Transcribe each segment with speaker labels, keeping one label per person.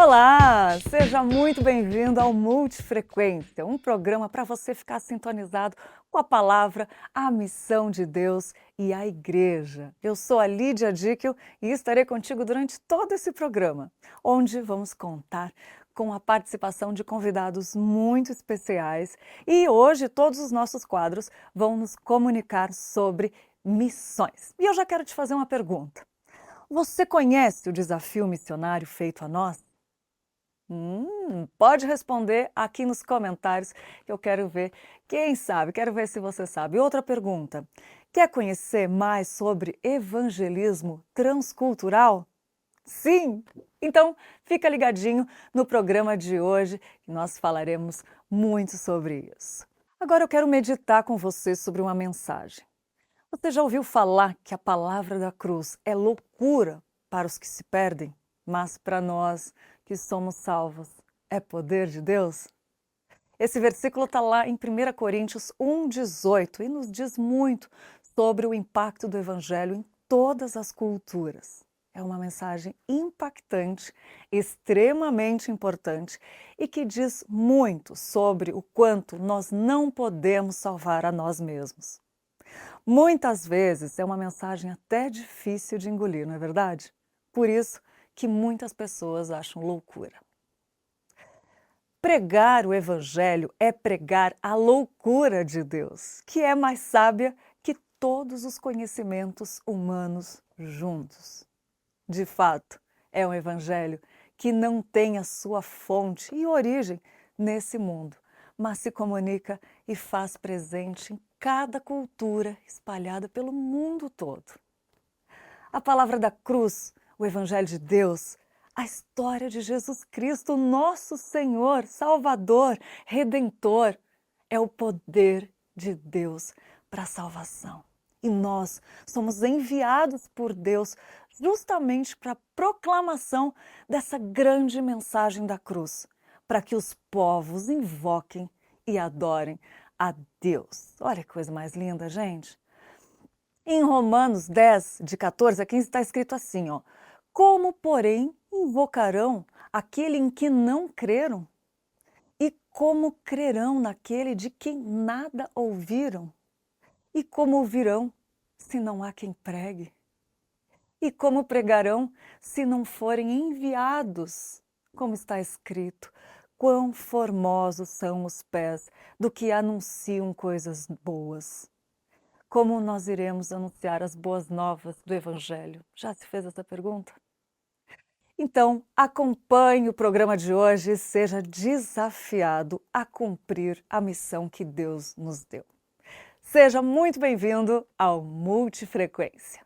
Speaker 1: Olá! Seja muito bem-vindo ao Multifrequência, um programa para você ficar sintonizado com a palavra, a missão de Deus e a igreja. Eu sou a Lídia Dickel e estarei contigo durante todo esse programa, onde vamos contar com a participação de convidados muito especiais e hoje todos os nossos quadros vão nos comunicar sobre missões. E eu já quero te fazer uma pergunta. Você conhece o desafio missionário feito a nós? Pode responder aqui nos comentários que eu quero ver quem sabe, quero ver se você sabe. Outra pergunta, quer conhecer mais sobre evangelismo transcultural? Sim? Então fica ligadinho no programa de hoje que nós falaremos muito sobre isso. Agora eu quero meditar com você sobre uma mensagem. Você já ouviu falar que a palavra da cruz é loucura para os que se perdem, mas para nós que somos salvos é poder de Deus? Esse versículo está lá em 1 Coríntios 1,18 e nos diz muito sobre o impacto do Evangelho em todas as culturas. É uma mensagem impactante, extremamente importante e que diz muito sobre o quanto nós não podemos salvar a nós mesmos. Muitas vezes é uma mensagem até difícil de engolir, não é verdade? Por isso que muitas pessoas acham loucura. Pregar o Evangelho é pregar a loucura de Deus, que é mais sábia que todos os conhecimentos humanos juntos. De fato, é um Evangelho que não tem a sua fonte e origem nesse mundo, mas se comunica e faz presente em cada cultura espalhada pelo mundo todo. A palavra da cruz, o Evangelho de Deus, a história de Jesus Cristo, nosso Senhor, Salvador, Redentor, é o poder de Deus para a salvação. E nós somos enviados por Deus justamente para a proclamação dessa grande mensagem da cruz, para que os povos invoquem e adorem a Deus. Olha que coisa mais linda, gente. Em Romanos 10, de 14 a 15, está escrito assim, ó. Como, porém, invocarão aquele em que não creram? E como crerão naquele de quem nada ouviram? E como ouvirão, se não há quem pregue? E como pregarão, se não forem enviados? Como está escrito, quão formosos são os pés do que anunciam coisas boas. Como nós iremos anunciar as boas novas do Evangelho? Já se fez essa pergunta? Então, acompanhe o programa de hoje e seja desafiado a cumprir a missão que Deus nos deu. Seja muito bem-vindo ao Multifrequência.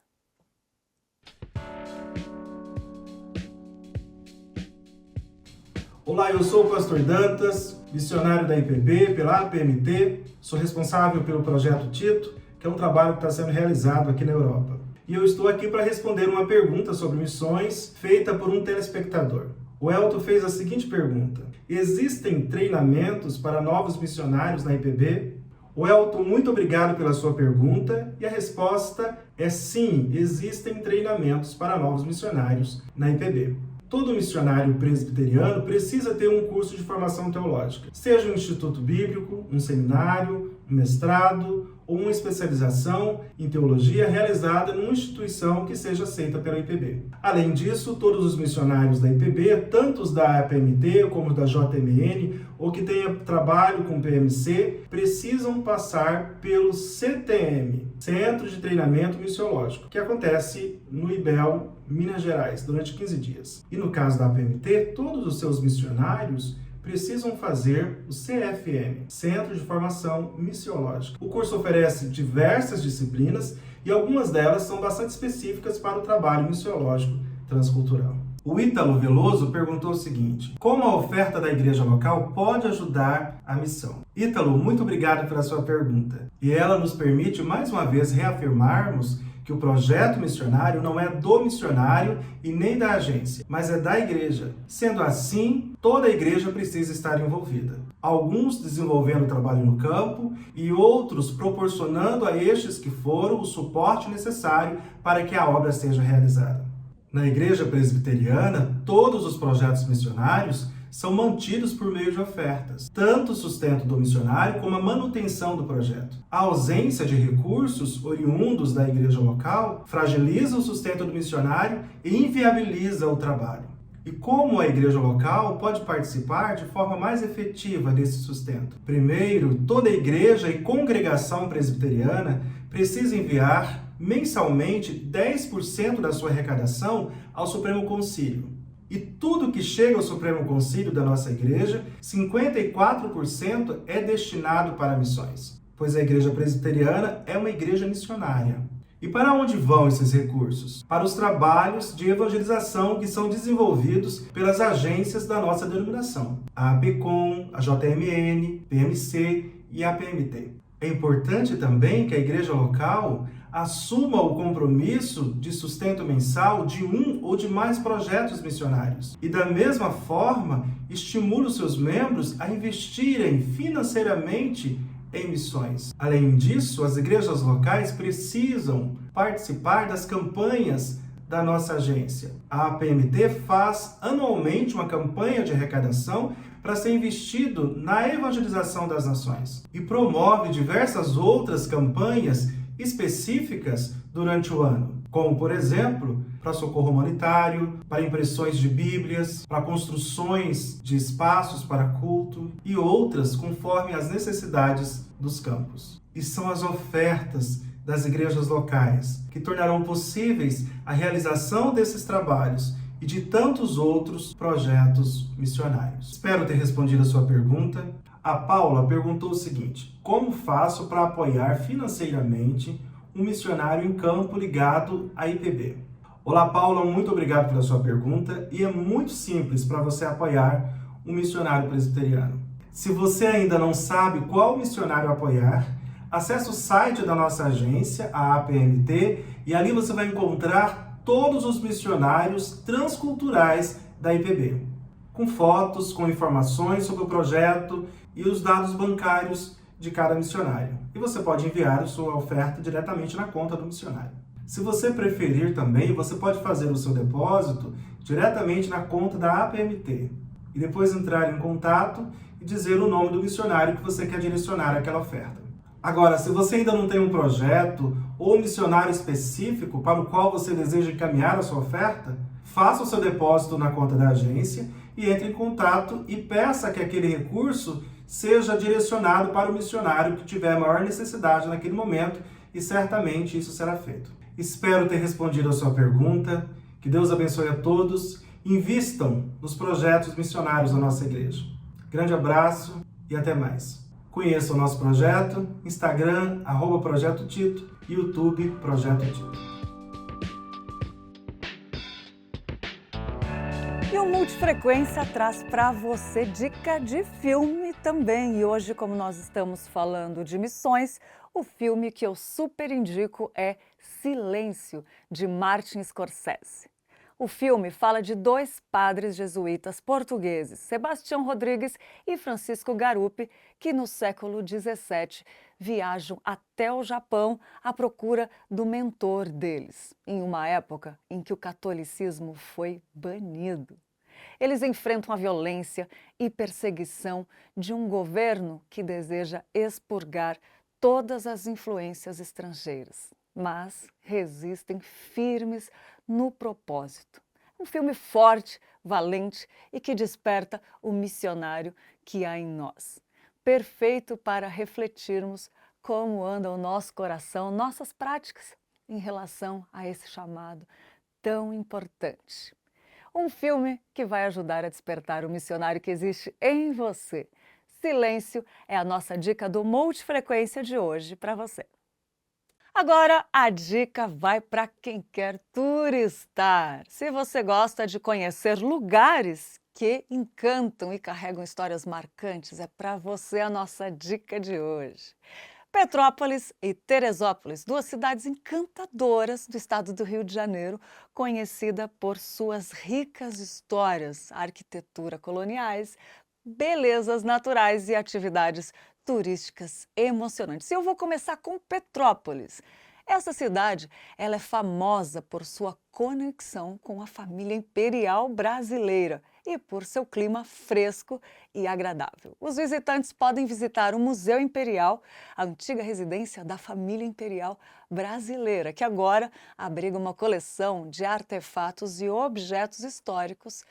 Speaker 2: Olá, eu sou o pastor Dantas, missionário da IPB pela APMT, sou responsável pelo projeto Tito, que é um trabalho que está sendo realizado aqui na Europa. E eu estou aqui para responder uma pergunta sobre missões feita por um telespectador. O Elton fez a seguinte pergunta: existem treinamentos para novos missionários na IPB? O Elton, muito obrigado pela sua pergunta e a resposta é sim, existem treinamentos para novos missionários na IPB. Todo missionário presbiteriano precisa ter um curso de formação teológica, seja um instituto bíblico, um seminário, um mestrado ou uma especialização em teologia realizada numa instituição que seja aceita pela IPB. Além disso, todos os missionários da IPB, tanto os da APMT como da JMN, ou que tenha trabalho com PMC, precisam passar pelo CTM, Centro de Treinamento Missiológico, que acontece no IBEL, Minas Gerais, durante 15 dias. E no caso da APMT, todos os seus missionários precisam fazer o CFM, Centro de Formação Missiológica. O curso oferece diversas disciplinas e algumas delas são bastante específicas para o trabalho missiológico transcultural. O Ítalo Veloso perguntou o seguinte: como a oferta da igreja local pode ajudar a missão? Ítalo, muito obrigado pela sua pergunta. E ela nos permite mais uma vez reafirmarmos que o projeto missionário não é do missionário e nem da agência, mas é da igreja. Sendo assim, toda a igreja precisa estar envolvida. Alguns desenvolvendo o trabalho no campo e outros proporcionando a estes que foram o suporte necessário para que a obra seja realizada. Na Igreja Presbiteriana, todos os projetos missionários são mantidos por meio de ofertas, tanto o sustento do missionário como a manutenção do projeto. A ausência de recursos oriundos da igreja local fragiliza o sustento do missionário e inviabiliza o trabalho. E como a igreja local pode participar de forma mais efetiva desse sustento? Primeiro, toda igreja e congregação presbiteriana precisa enviar mensalmente 10% da sua arrecadação ao Supremo Concílio. E tudo que chega ao Supremo Concílio da nossa igreja, 54% é destinado para missões, pois a igreja presbiteriana é uma igreja missionária. E para onde vão esses recursos? Para os trabalhos de evangelização que são desenvolvidos pelas agências da nossa denominação, a APECOM, a JMN, PMC e a PMT. É importante também que a igreja local assuma o compromisso de sustento mensal de um ou de mais projetos missionários. E da mesma forma, estimula os seus membros a investirem financeiramente em missões. Além disso, as igrejas locais precisam participar das campanhas da nossa agência. A APMT faz anualmente uma campanha de arrecadação para ser investido na evangelização das nações e promove diversas outras campanhas específicas durante o ano, como, por exemplo, para socorro humanitário, para impressões de bíblias, para construções de espaços para culto e outras conforme as necessidades dos campos. E são as ofertas das igrejas locais que tornarão possíveis a realização desses trabalhos e de tantos outros projetos missionários. Espero ter respondido a sua pergunta. A Paula perguntou o seguinte: como faço para apoiar financeiramente um missionário em campo ligado à IPB? Olá, Paula, muito obrigado pela sua pergunta e é muito simples para você apoiar um missionário presbiteriano. Se você ainda não sabe qual missionário apoiar, acesse o site da nossa agência, a APMT, e ali você vai encontrar todos os missionários transculturais da IPB, com fotos, com informações sobre o projeto e os dados bancários de cada missionário. E você pode enviar a sua oferta diretamente na conta do missionário. Se você preferir também, você pode fazer o seu depósito diretamente na conta da APMT e depois entrar em contato e dizer o nome do missionário que você quer direcionar aquela oferta. Agora, se você ainda não tem um projeto ou um missionário específico para o qual você deseja encaminhar a sua oferta, faça o seu depósito na conta da agência e entre em contato e peça que aquele recurso seja direcionado para o missionário que tiver maior necessidade naquele momento e certamente isso será feito. Espero ter respondido a sua pergunta. Que Deus abençoe a todos. Invistam nos projetos missionários da nossa igreja. Grande abraço e até mais. Conheça o nosso projeto, Instagram, @Projeto Tito, YouTube, Projeto Tito.
Speaker 1: E o Multifrequência traz para você dica de filme também. E hoje, como nós estamos falando de missões, o filme que eu super indico é Silêncio, de Martin Scorsese. O filme fala de dois padres jesuítas portugueses, Sebastião Rodrigues e Francisco Garupi, que no século XVII viajam até o Japão à procura do mentor deles, em uma época em que o catolicismo foi banido. Eles enfrentam a violência e perseguição de um governo que deseja expurgar todas as influências estrangeiras, mas resistem firmes no propósito. Um filme forte, valente e que desperta o missionário que há em nós. Perfeito para refletirmos como anda o nosso coração, nossas práticas em relação a esse chamado tão importante. Um filme que vai ajudar a despertar o missionário que existe em você. Silêncio é a nossa dica do Multifrequência de hoje para você. Agora, a dica vai para quem quer turistar. Se você gosta de conhecer lugares que encantam e carregam histórias marcantes, é para você a nossa dica de hoje. Petrópolis e Teresópolis, duas cidades encantadoras do estado do Rio de Janeiro, conhecida por suas ricas histórias, arquitetura coloniais, belezas naturais e atividades turísticas emocionantes. E eu vou começar com Petrópolis. Essa cidade, ela é famosa por sua conexão com a família imperial brasileira e por seu clima fresco e agradável. Os visitantes podem visitar o Museu Imperial, a antiga residência da família imperial brasileira, que agora abriga uma coleção de artefatos e objetos históricos.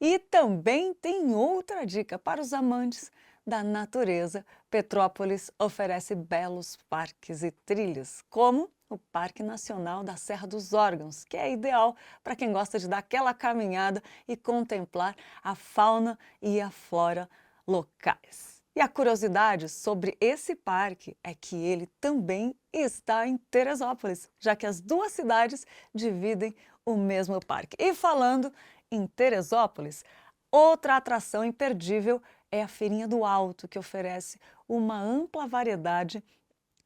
Speaker 1: E também tem outra dica para os amantes da natureza. Petrópolis oferece belos parques e trilhas, como o Parque Nacional da Serra dos Órgãos, que é ideal para quem gosta de dar aquela caminhada e contemplar a fauna e a flora locais. E a curiosidade sobre esse parque é que ele também está em Teresópolis, já que as duas cidades dividem o mesmo parque. E falando em Teresópolis, outra atração imperdível é a Feirinha do Alto, que oferece uma ampla variedade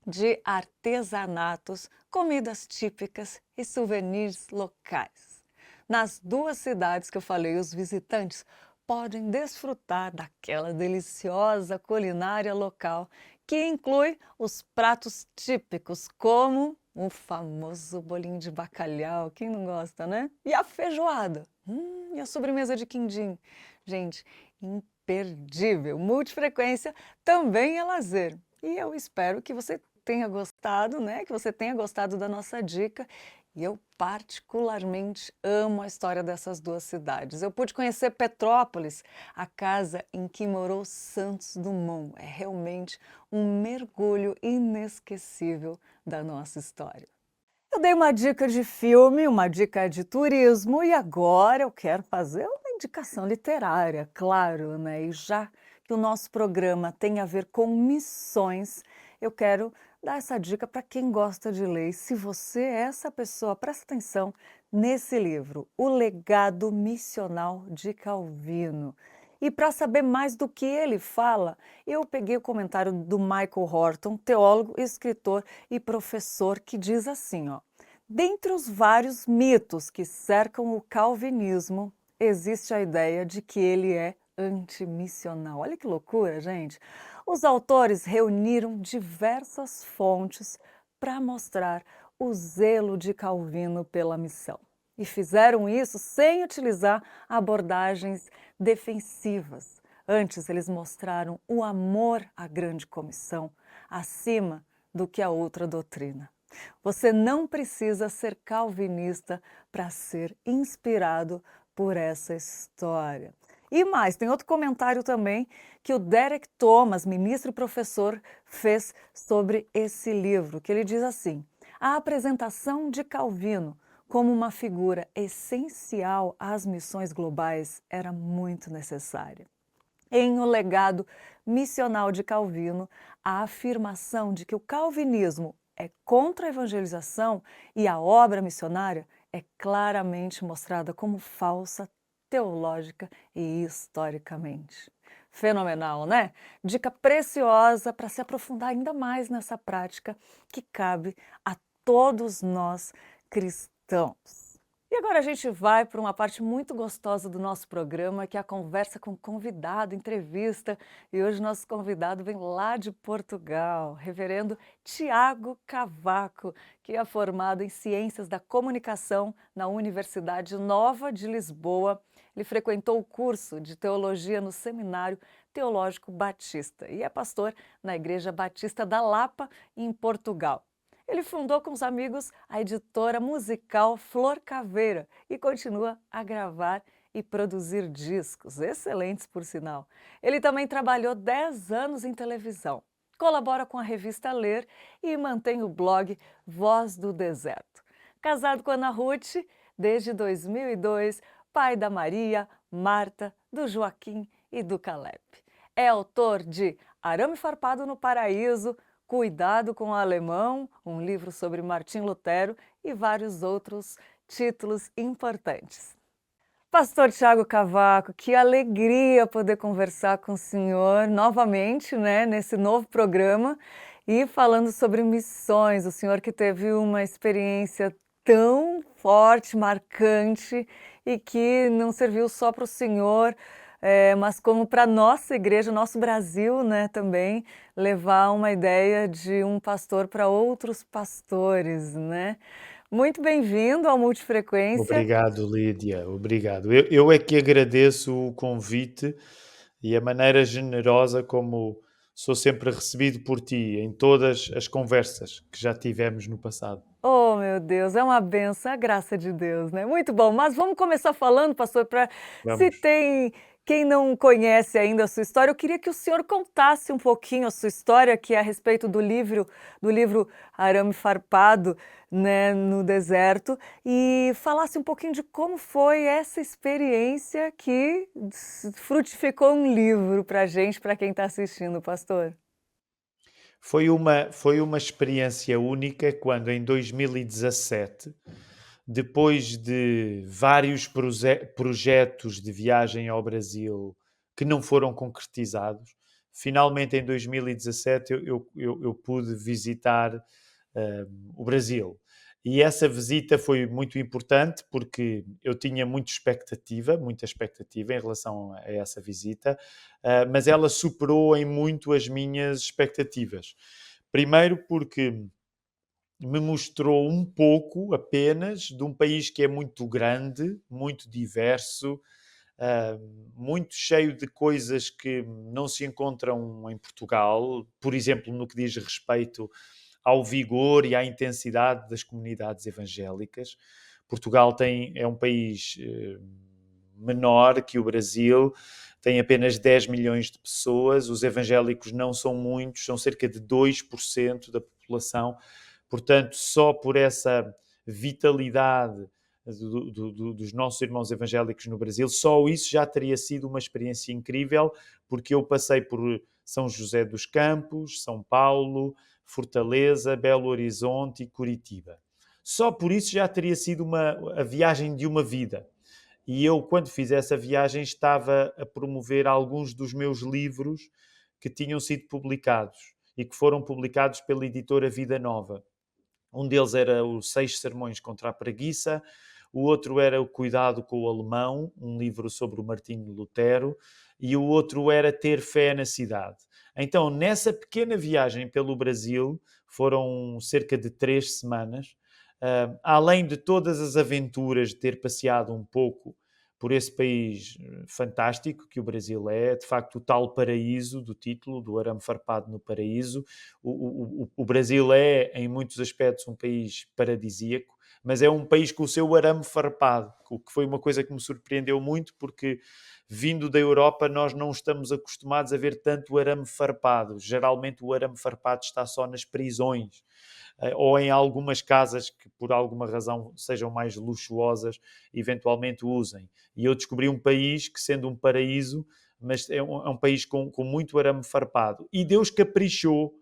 Speaker 1: de artesanatos, comidas típicas e souvenirs locais. Nas duas cidades que eu falei, os visitantes podem desfrutar daquela deliciosa culinária local, que inclui os pratos típicos, como o famoso bolinho de bacalhau, quem não gosta, né? E a feijoada, e a sobremesa de quindim. Gente, imperdível. Multifrequência também é lazer. E eu espero que você tenha gostado, né? Que você tenha gostado da nossa dica. E eu particularmente amo a história dessas duas cidades. Eu pude conhecer Petrópolis, a casa em que morou Santos Dumont. É realmente um mergulho inesquecível da nossa história. Eu dei uma dica de filme, uma dica de turismo e agora eu quero fazer uma indicação literária, claro, né? E já que o nosso programa tem a ver com missões, eu quero dar essa dica para quem gosta de ler. E se você é essa pessoa, presta atenção nesse livro, O Legado Missional de Calvino. E para saber mais do que ele fala, eu peguei o comentário do Michael Horton, teólogo, escritor e professor, que diz assim, ó: dentre os vários mitos que cercam o calvinismo, existe a ideia de que ele é antimissional. Olha que loucura, gente! Os autores reuniram diversas fontes para mostrar o zelo de Calvino pela missão. E fizeram isso sem utilizar abordagens defensivas. Antes, eles mostraram o amor à grande comissão, acima do que a outra doutrina. Você não precisa ser calvinista para ser inspirado por essa história. E mais, tem outro comentário também que o Derek Thomas, ministro e professor, fez sobre esse livro, que ele diz assim: a apresentação de Calvino como uma figura essencial às missões globais era muito necessária. Em O Legado Missional de Calvino, a afirmação de que o calvinismo é contra a evangelização e a obra missionária é claramente mostrada como falsa teológica e historicamente. Fenomenal, né? Dica preciosa para se aprofundar ainda mais nessa prática que cabe a todos nós cristãos. E agora a gente vai para uma parte muito gostosa do nosso programa, que é a conversa com o convidado, entrevista. E hoje nosso convidado vem lá de Portugal, reverendo Tiago Cavaco, que é formado em Ciências da Comunicação na Universidade Nova de Lisboa. Ele frequentou o curso de Teologia no Seminário Teológico Batista e é pastor na Igreja Batista da Lapa, em Portugal. Ele fundou com os amigos a editora musical Flor Caveira e continua a gravar e produzir discos, excelentes por sinal. Ele também trabalhou 10 anos em televisão, colabora com a revista Ler e mantém o blog Voz do Deserto. Casado com Ana Ruth desde 2002, pai da Maria, Marta, do Joaquim e do Caleb. É autor de Arame Farpado no Paraíso, Cuidado com o Alemão, um livro sobre Martim Lutero e vários outros títulos importantes. Pastor Tiago Cavaco, que alegria poder conversar com o senhor novamente, né, nesse novo programa e falando sobre missões. O senhor que teve uma experiência tão forte, marcante e que não serviu só para o senhor mas como para nossa igreja, nosso Brasil, né, também, levar uma ideia de um pastor para outros pastores, né. Muito bem-vindo ao Multifrequência.
Speaker 3: Obrigado, Lídia, obrigado. Eu é que agradeço o convite e a maneira generosa como sou sempre recebido por ti em todas as conversas que já tivemos no passado.
Speaker 1: Oh, meu Deus, é uma benção, é a graça de Deus, né. Muito bom, mas vamos começar falando, pastor, para se
Speaker 3: Vamos.
Speaker 1: tem quem não conhece ainda a sua história, eu queria que o senhor contasse um pouquinho a sua história, que é a respeito do livro Arame Farpado, né, no deserto, e falasse um pouquinho de como foi essa experiência que frutificou um livro para gente, para quem está assistindo, pastor.
Speaker 3: Foi uma experiência única quando, em 2017, depois de vários projetos de viagem ao Brasil que não foram concretizados, finalmente em 2017 eu pude visitar o Brasil. E essa visita foi muito importante porque eu tinha muita expectativa em relação a essa visita, mas ela superou em muito as minhas expectativas. Primeiro porque me mostrou um pouco apenas de um país que é muito grande, muito diverso, muito cheio de coisas que não se encontram em Portugal, por exemplo, no que diz respeito ao vigor e à intensidade das comunidades evangélicas. Portugal é um país menor que o Brasil, tem apenas 10 milhões de pessoas, os evangélicos não são muitos, são cerca de 2% da população, portanto, só por essa vitalidade dos nossos irmãos evangélicos no Brasil, só isso já teria sido uma experiência incrível, porque eu passei por São José dos Campos, São Paulo, Fortaleza, Belo Horizonte e Curitiba. Só por isso já teria sido a viagem de uma vida. E eu, quando fiz essa viagem, estava a promover alguns dos meus livros que tinham sido publicados e que foram publicados pela editora Vida Nova. Um deles era os 6 Sermões contra a Preguiça, o outro era o Cuidado com o Alemão, um livro sobre o Martinho Lutero, e o outro era Ter Fé na Cidade. Então, nessa pequena viagem pelo Brasil, foram cerca de 3 semanas, além de todas as aventuras de ter passeado um pouco por esse país fantástico que o Brasil é, de facto o tal paraíso do título, do arame farpado no paraíso. O Brasil é, em muitos aspectos, um país paradisíaco, mas é um país com o seu arame farpado, o que foi uma coisa que me surpreendeu muito, porque vindo da Europa nós não estamos acostumados a ver tanto arame farpado. Geralmente o arame farpado está só nas prisões, ou em algumas casas que por alguma razão sejam mais luxuosas, eventualmente usem. E eu descobri um país que, sendo um paraíso, mas é um país com muito arame farpado. E Deus caprichou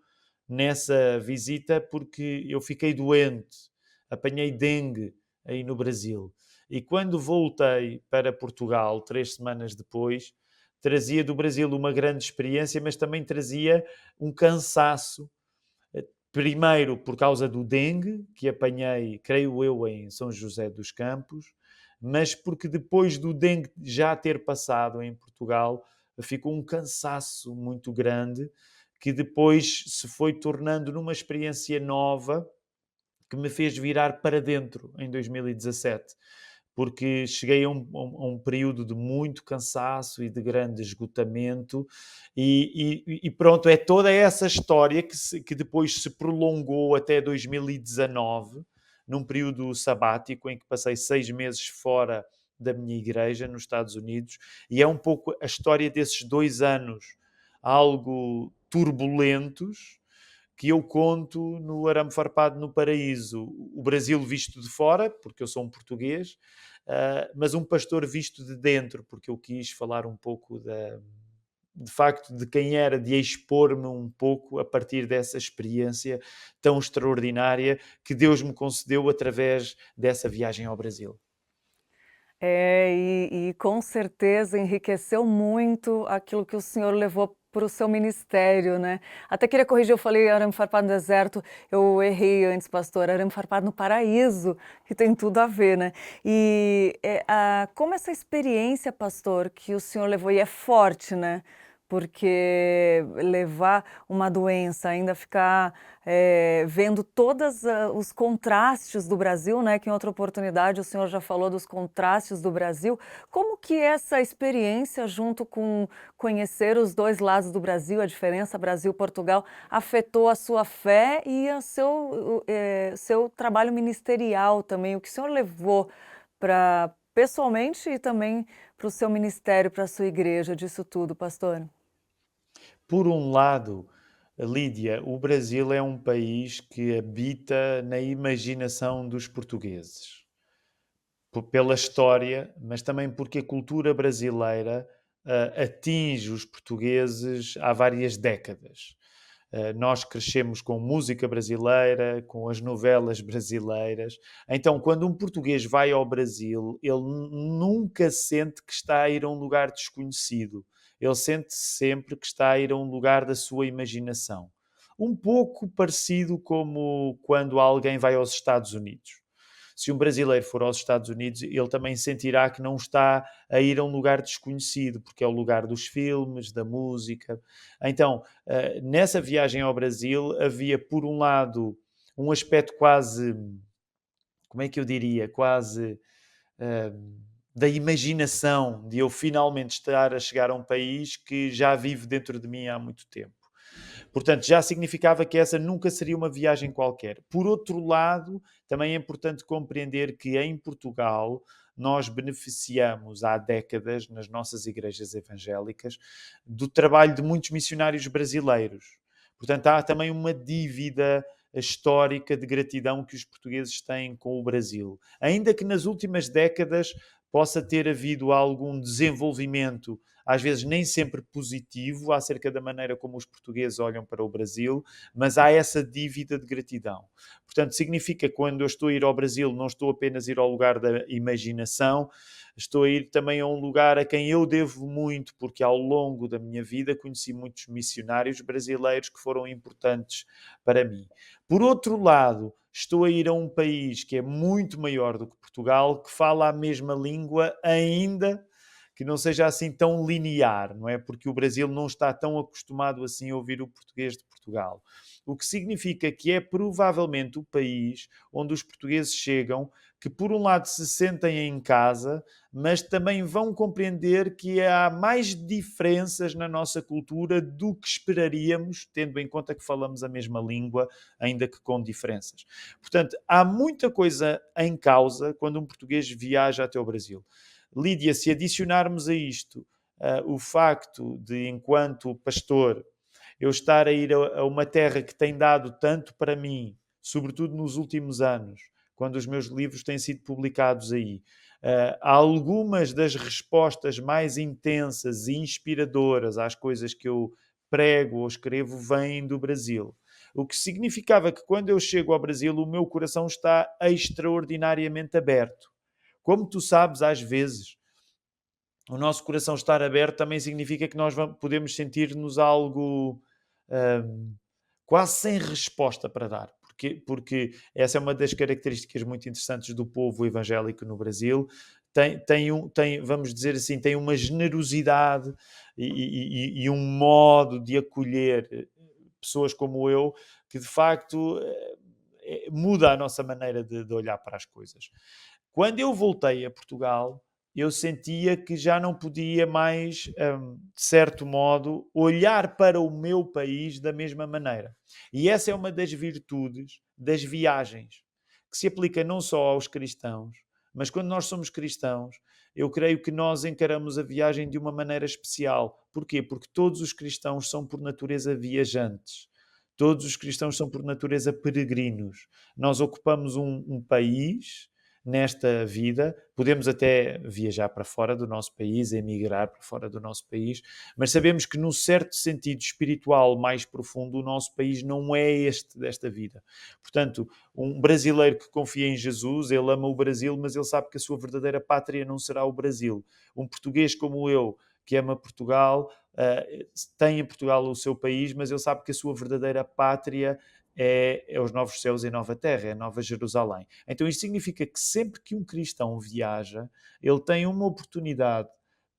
Speaker 3: nessa visita porque eu fiquei doente, apanhei dengue aí no Brasil. E quando voltei para Portugal, 3 semanas depois, trazia do Brasil uma grande experiência, mas também trazia um cansaço. Primeiro por causa do dengue, que apanhei, creio eu, em São José dos Campos, mas porque depois do dengue já ter passado em Portugal, ficou um cansaço muito grande, que depois se foi tornando numa experiência nova, que me fez virar para dentro em 2017, porque cheguei a um período de muito cansaço e de grande esgotamento, e pronto, é toda essa história que depois se prolongou até 2019, num período sabático em que passei 6 meses fora da minha igreja nos Estados Unidos, e é um pouco a história desses 2 anos algo turbulentos, que eu conto no Arame Farpado no Paraíso. O Brasil visto de fora, porque eu sou um português, mas um pastor visto de dentro, porque eu quis falar um pouco de facto de quem era, de expor-me um pouco a partir dessa experiência tão extraordinária que Deus me concedeu através dessa viagem ao Brasil.
Speaker 1: E com certeza enriqueceu muito aquilo que o senhor levou para o seu ministério, né? Até queria corrigir, eu falei arame farpado no deserto, eu errei antes, pastor, arame farpado no paraíso, que tem tudo a ver, né? E como essa experiência, pastor, que o senhor levou, e é forte, né? Porque levar uma doença, ainda ficar vendo todos os contrastes do Brasil, né? Que em outra oportunidade o senhor já falou dos contrastes do Brasil. Como que essa experiência, junto com conhecer os dois lados do Brasil, a diferença Brasil-Portugal, afetou a sua fé e seu trabalho ministerial também? O que o senhor levou para pessoalmente e também para o seu ministério, para a sua igreja, disso tudo, pastor?
Speaker 3: Por um lado, Lídia, o Brasil é um país que habita na imaginação dos portugueses. Pela história, mas também porque a cultura brasileira atinge os portugueses há várias décadas. Nós crescemos com música brasileira, com as novelas brasileiras. Então, quando um português vai ao Brasil, ele nunca sente que está a ir a um lugar desconhecido. Ele sente sempre que está a ir a um lugar da sua imaginação. Um pouco parecido como quando alguém vai aos Estados Unidos. Se um brasileiro for aos Estados Unidos, ele também sentirá que não está a ir a um lugar desconhecido, porque é o lugar dos filmes, da música. Então, nessa viagem ao Brasil, havia, por um lado, um aspecto quase, como é que eu diria, quase da imaginação de eu finalmente estar a chegar a um país que já vive dentro de mim há muito tempo. Portanto, já significava que essa nunca seria uma viagem qualquer. Por outro lado, também é importante compreender que em Portugal nós beneficiamos há décadas, nas nossas igrejas evangélicas, do trabalho de muitos missionários brasileiros. Portanto, há também uma dívida histórica de gratidão que os portugueses têm com o Brasil. Ainda que nas últimas décadas possa ter havido algum desenvolvimento, às vezes nem sempre positivo, acerca da maneira como os portugueses olham para o Brasil, mas há essa dívida de gratidão. Portanto, significa que quando eu estou a ir ao Brasil, não estou apenas a ir ao lugar da imaginação, estou a ir também a um lugar a quem eu devo muito, porque ao longo da minha vida conheci muitos missionários brasileiros que foram importantes para mim. Por outro lado, estou a ir a um país que é muito maior do que Portugal, que fala a mesma língua, ainda que não seja assim tão linear, não é? Porque o Brasil não está tão acostumado assim a ouvir o português de Portugal. O que significa que é provavelmente o país onde os portugueses chegam, que por um lado se sentem em casa, mas também vão compreender que há mais diferenças na nossa cultura do que esperaríamos, tendo em conta que falamos a mesma língua, ainda que com diferenças. Portanto, há muita coisa em causa quando um português viaja até o Brasil. Lídia, se adicionarmos a isto o facto de, enquanto pastor, eu estar a ir a uma terra que tem dado tanto para mim, sobretudo nos últimos anos, quando os meus livros têm sido publicados aí, algumas das respostas mais intensas e inspiradoras às coisas que eu prego ou escrevo vêm do Brasil. O que significava que quando eu chego ao Brasil, o meu coração está extraordinariamente aberto. Como tu sabes, às vezes, o nosso coração estar aberto também significa que nós podemos sentir-nos algo quase sem resposta para dar. Porque essa é uma das características muito interessantes do povo evangélico no Brasil. Vamos dizer assim, tem uma generosidade e um modo de acolher pessoas como eu que, de facto, muda a nossa maneira de olhar para as coisas. Quando eu voltei a Portugal, eu sentia que já não podia mais, de certo modo, olhar para o meu país da mesma maneira. E essa é uma das virtudes das viagens, que se aplica não só aos cristãos, mas quando nós somos cristãos, eu creio que nós encaramos a viagem de uma maneira especial. Porquê? Porque todos os cristãos são por natureza viajantes. Todos os cristãos são por natureza peregrinos. Nós ocupamos um país nesta vida, podemos até viajar para fora do nosso país, emigrar para fora do nosso país, mas sabemos que num certo sentido espiritual mais profundo, o nosso país não é este desta vida. Portanto, um brasileiro que confia em Jesus, ele ama o Brasil, mas ele sabe que a sua verdadeira pátria não será o Brasil. Um português como eu, que ama Portugal, tem em Portugal o seu país, mas ele sabe que a sua verdadeira pátria é os novos céus e nova terra, é a Nova Jerusalém. Então isto significa que sempre que um cristão viaja, ele tem uma oportunidade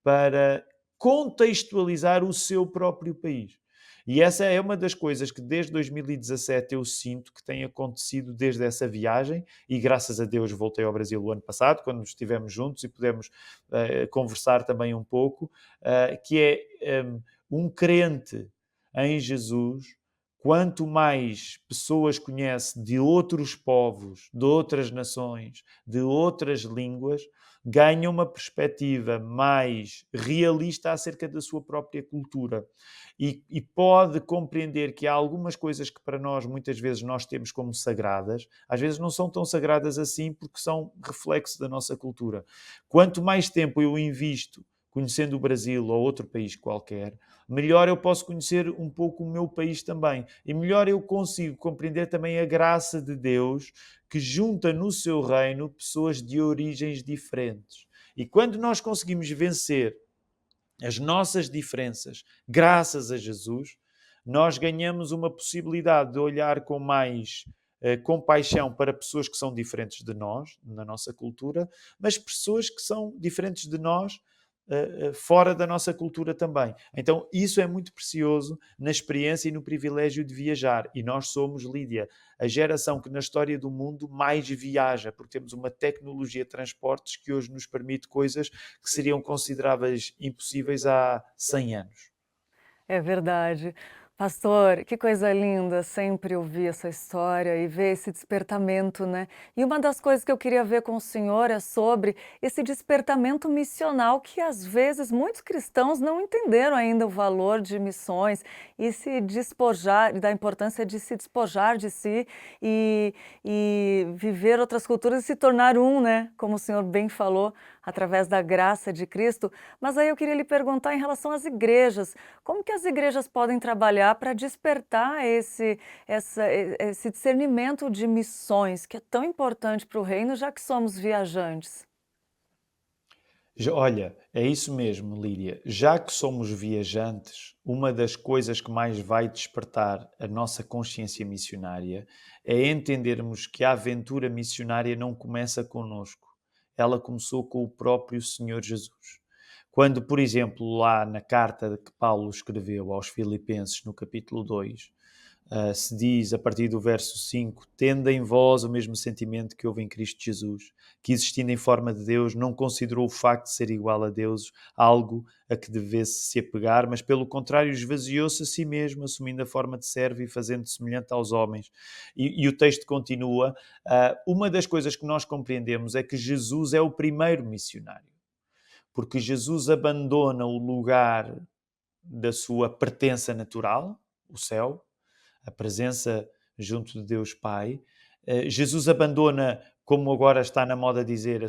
Speaker 3: para contextualizar o seu próprio país. E essa é uma das coisas que desde 2017 eu sinto que tem acontecido desde essa viagem, e graças a Deus voltei ao Brasil o ano passado, quando estivemos juntos e pudemos conversar também um pouco, que é um crente em Jesus, quanto mais pessoas conhece de outros povos, de outras nações, de outras línguas, ganha uma perspectiva mais realista acerca da sua própria cultura e pode compreender que há algumas coisas que para nós muitas vezes nós temos como sagradas, às vezes não são tão sagradas assim porque são reflexo da nossa cultura. Quanto mais tempo eu invisto conhecendo o Brasil ou outro país qualquer, melhor eu posso conhecer um pouco o meu país também. E melhor eu consigo compreender também a graça de Deus que junta no seu reino pessoas de origens diferentes. E quando nós conseguimos vencer as nossas diferenças graças a Jesus, nós ganhamos uma possibilidade de olhar com mais compaixão para pessoas que são diferentes de nós, na nossa cultura, mas pessoas que são diferentes de nós fora da nossa cultura também. Então, isso é muito precioso na experiência e no privilégio de viajar. E nós somos, Lídia, a geração que na história do mundo mais viaja, porque temos uma tecnologia de transportes que hoje nos permite coisas que seriam consideráveis impossíveis há 100 anos.
Speaker 1: É verdade. Pastor, que coisa linda sempre ouvir essa história e ver esse despertamento, né? E uma das coisas que eu queria ver com o senhor é sobre esse despertamento missional que às vezes muitos cristãos não entenderam ainda o valor de missões e se despojar, da importância de se despojar de si e viver outras culturas e se tornar um, né? Como o senhor bem falou, através da graça de Cristo. Mas aí eu queria lhe perguntar em relação às igrejas. Como que as igrejas podem trabalhar para despertar esse discernimento de missões, que é tão importante para o reino, já que somos viajantes?
Speaker 3: Olha, é isso mesmo, Lídia. Já que somos viajantes, uma das coisas que mais vai despertar a nossa consciência missionária é entendermos que a aventura missionária não começa connosco. Ela começou com o próprio Senhor Jesus. Quando, por exemplo, lá na carta que Paulo escreveu aos Filipenses, no capítulo 2, se diz a partir do verso 5: tende em vós o mesmo sentimento que houve em Cristo Jesus, que existindo em forma de Deus, não considerou o facto de ser igual a Deus algo a que devesse se apegar, mas pelo contrário esvaziou-se a si mesmo, assumindo a forma de servo e fazendo-se semelhante aos homens. E o texto continua, uma das coisas que nós compreendemos é que Jesus é o primeiro missionário, porque Jesus abandona o lugar da sua pertença natural, o céu, a presença junto de Deus Pai. Jesus abandona, como agora está na moda dizer,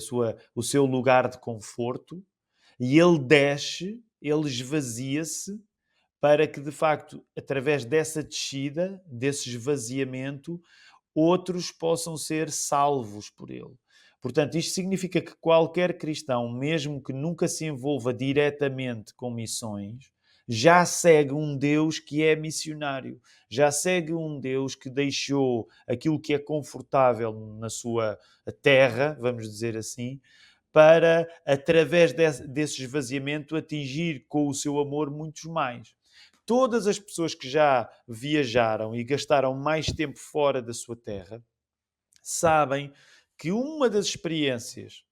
Speaker 3: o seu lugar de conforto, e ele desce, ele esvazia-se, para que, de facto, através dessa descida, desse esvaziamento, outros possam ser salvos por ele. Portanto, isto significa que qualquer cristão, mesmo que nunca se envolva diretamente com missões, já segue um Deus que é missionário, já segue um Deus que deixou aquilo que é confortável na sua terra, vamos dizer assim, para, através desse esvaziamento, atingir com o seu amor muitos mais. Todas as pessoas que já viajaram e gastaram mais tempo fora da sua terra sabem que uma das experiências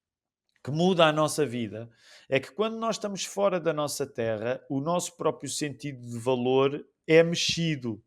Speaker 3: que muda a nossa vida é que quando nós estamos fora da nossa terra, o nosso próprio sentido de valor é mexido.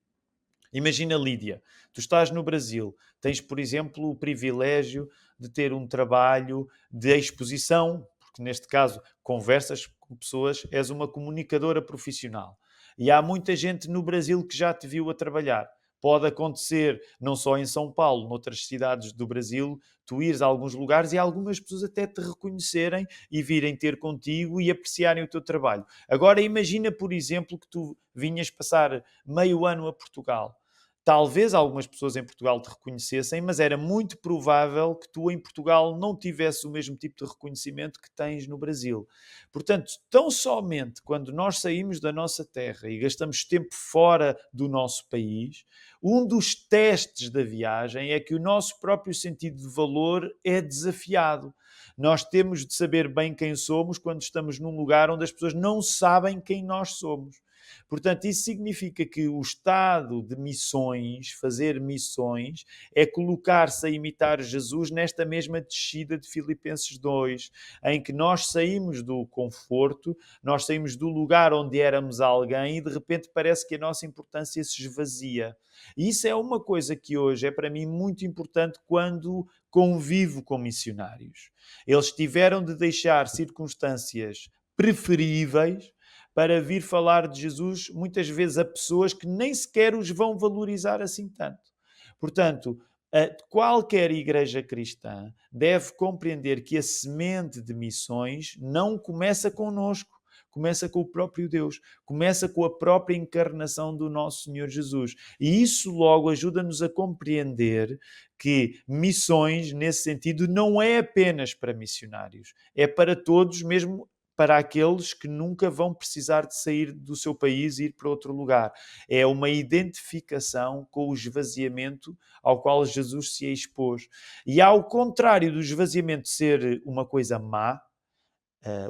Speaker 3: Imagina, Lídia, tu estás no Brasil, tens, por exemplo, o privilégio de ter um trabalho de exposição, porque neste caso conversas com pessoas, és uma comunicadora profissional. E há muita gente no Brasil que já te viu a trabalhar. Pode acontecer, não só em São Paulo, noutras cidades do Brasil, tu ires a alguns lugares e algumas pessoas até te reconhecerem e virem ter contigo e apreciarem o teu trabalho. Agora imagina, por exemplo, que tu vinhas passar meio ano a Portugal Talvez algumas pessoas em Portugal te reconhecessem, mas era muito provável que tu em Portugal não tivesses o mesmo tipo de reconhecimento que tens no Brasil. Portanto, tão somente quando nós saímos da nossa terra e gastamos tempo fora do nosso país, um dos testes da viagem é que o nosso próprio sentido de valor é desafiado. Nós temos de saber bem quem somos quando estamos num lugar onde as pessoas não sabem quem nós somos. Portanto, isso significa que o estado de missões, fazer missões, é colocar-se a imitar Jesus nesta mesma descida de Filipenses 2, em que nós saímos do conforto, nós saímos do lugar onde éramos alguém e de repente parece que a nossa importância se esvazia. E isso é uma coisa que hoje é para mim muito importante quando convivo com missionários. Eles tiveram de deixar circunstâncias preferíveis para vir falar de Jesus, muitas vezes a pessoas que nem sequer os vão valorizar assim tanto. Portanto, qualquer igreja cristã deve compreender que a semente de missões não começa connosco, começa com o próprio Deus, começa com a própria encarnação do nosso Senhor Jesus. E isso logo ajuda-nos a compreender que missões, nesse sentido, não é apenas para missionários, é para todos, mesmo para aqueles que nunca vão precisar de sair do seu país e ir para outro lugar. É uma identificação com o esvaziamento ao qual Jesus se expôs. E ao contrário do esvaziamento ser uma coisa má,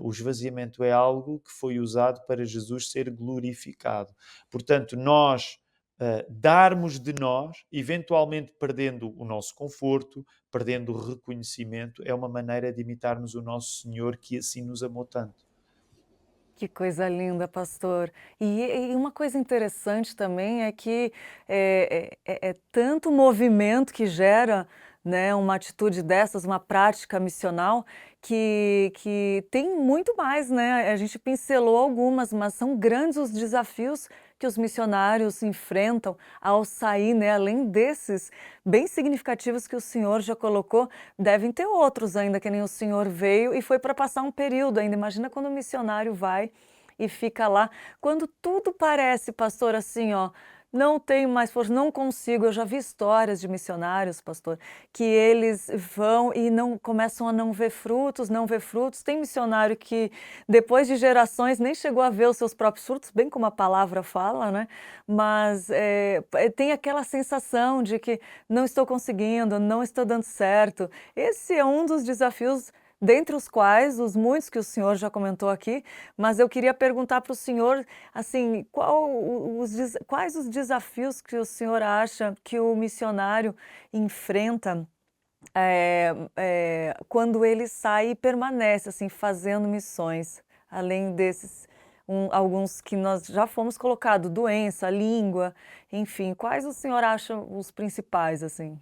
Speaker 3: o esvaziamento é algo que foi usado para Jesus ser glorificado. Portanto, nós darmos de nós, eventualmente perdendo o nosso conforto, perdendo o reconhecimento, é uma maneira de imitarmos o nosso Senhor que assim nos amou tanto.
Speaker 1: Que coisa linda, pastor. E uma coisa interessante também é que é tanto movimento que gera, né, uma atitude dessas, uma prática missional, que tem muito mais, né? A gente pincelou algumas, mas são grandes os desafios que os missionários enfrentam ao sair, né? Além desses bem significativos que o senhor já colocou, devem ter outros ainda, que nem o senhor veio e foi para passar um período ainda. Imagina quando o missionário vai e fica lá, quando tudo parece, pastor, assim, ó, não tenho mais força, não consigo. Eu já vi histórias de missionários, pastor, que eles vão e não começam a não ver frutos, não ver frutos. Tem missionário que depois de gerações nem chegou a ver os seus próprios frutos, bem como a palavra fala, né? Mas tem aquela sensação de que não estou conseguindo, não estou dando certo. Esse é um dos desafios, dentre os quais os muitos que o senhor já comentou aqui, mas eu queria perguntar para o senhor, assim, quais os desafios que o senhor acha que o missionário enfrenta quando ele sai e permanece, assim, fazendo missões, além desses, alguns que nós já fomos colocados, doença, língua, enfim, quais o senhor acha os principais, assim?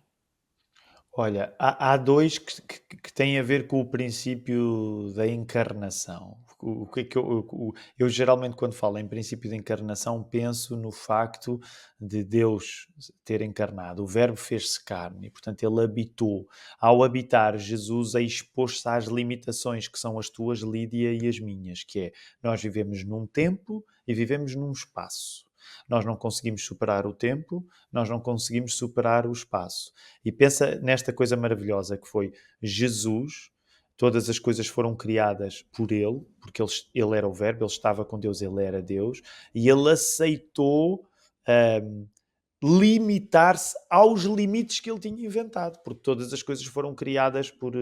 Speaker 3: Olha, há dois que têm a ver com o princípio da encarnação. O que é que eu geralmente, quando falo em princípio da encarnação, penso no facto de Deus ter encarnado. O Verbo fez-se carne e, portanto, ele habitou. Ao habitar, Jesus expôs-se às limitações que são as tuas, Lídia, e as minhas, que é, nós vivemos num tempo e vivemos num espaço. Nós não conseguimos superar o tempo, nós não conseguimos superar o espaço. E pensa nesta coisa maravilhosa que foi Jesus. Todas as coisas foram criadas por ele, porque ele era o Verbo, ele estava com Deus, ele era Deus, e ele aceitou hum, limitar-se aos limites que ele tinha inventado, porque todas as coisas foram criadas por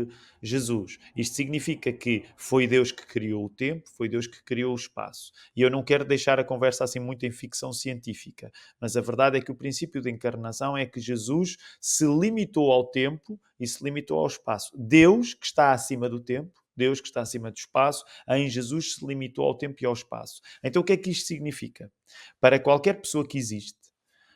Speaker 3: Jesus. Isto significa que foi Deus que criou o tempo, foi Deus que criou o espaço. E eu não quero deixar a conversa assim muito em ficção científica, mas a verdade é que o princípio da encarnação é que Jesus se limitou ao tempo e se limitou ao espaço. Deus, que está acima do tempo, Deus que está acima do espaço, em Jesus se limitou ao tempo e ao espaço. Então o que é que isto significa? Para qualquer pessoa que existe,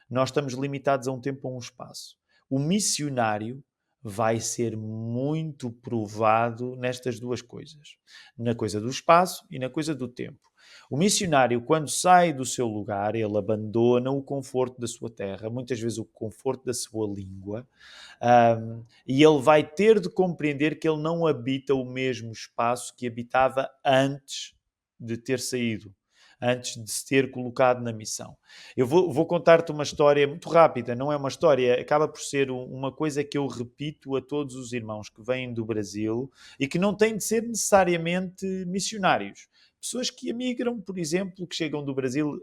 Speaker 3: nós estamos limitados a um tempo ou a um espaço. O missionário vai ser muito provado nestas duas coisas, na coisa do espaço e na coisa do tempo. O missionário, quando sai do seu lugar, ele abandona o conforto da sua terra, muitas vezes o conforto da sua língua, e ele vai ter de compreender que ele não habita o mesmo espaço que habitava antes de ter saído. antes de se ter colocado na missão. Eu vou contar-te uma história muito rápida, não é uma história, acaba por ser uma coisa que eu repito a todos os irmãos que vêm do Brasil e que não têm de ser necessariamente missionários. Pessoas que emigram, por exemplo, que chegam do Brasil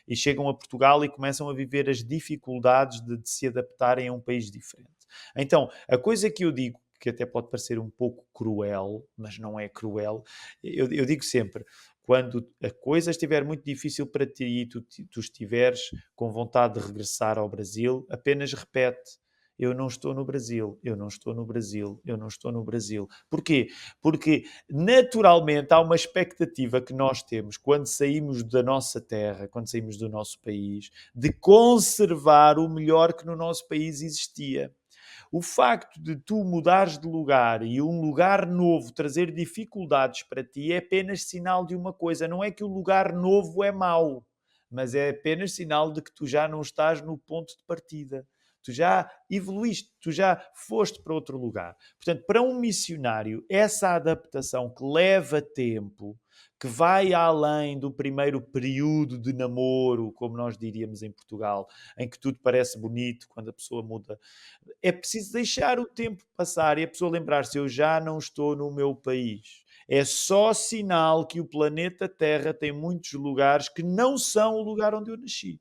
Speaker 3: e chegam a Portugal e começam a viver as dificuldades de se adaptarem a um país diferente. Então, a coisa que eu digo, que até pode parecer um pouco cruel, mas não é cruel, eu digo sempre, quando a coisa estiver muito difícil para ti e tu estiveres com vontade de regressar ao Brasil, apenas repete: eu não estou no Brasil, eu não estou no Brasil, eu não estou no Brasil. Porquê? Porque naturalmente há uma expectativa que nós temos quando saímos da nossa terra, quando saímos do nosso país, de conservar o melhor que no nosso país existia. O facto de tu mudares de lugar e um lugar novo trazer dificuldades para ti é apenas sinal de uma coisa. Não é que o lugar novo é mau, mas é apenas sinal de que tu já não estás no ponto de partida. Tu já evoluíste, tu já foste para outro lugar. Portanto, para um missionário, essa adaptação que leva tempo, que vai além do primeiro período de namoro, como nós diríamos em Portugal, em que tudo parece bonito quando a pessoa muda, é preciso deixar o tempo passar e a pessoa lembrar-se: eu já não estou no meu país. É só sinal que o planeta Terra tem muitos lugares que não são o lugar onde eu nasci.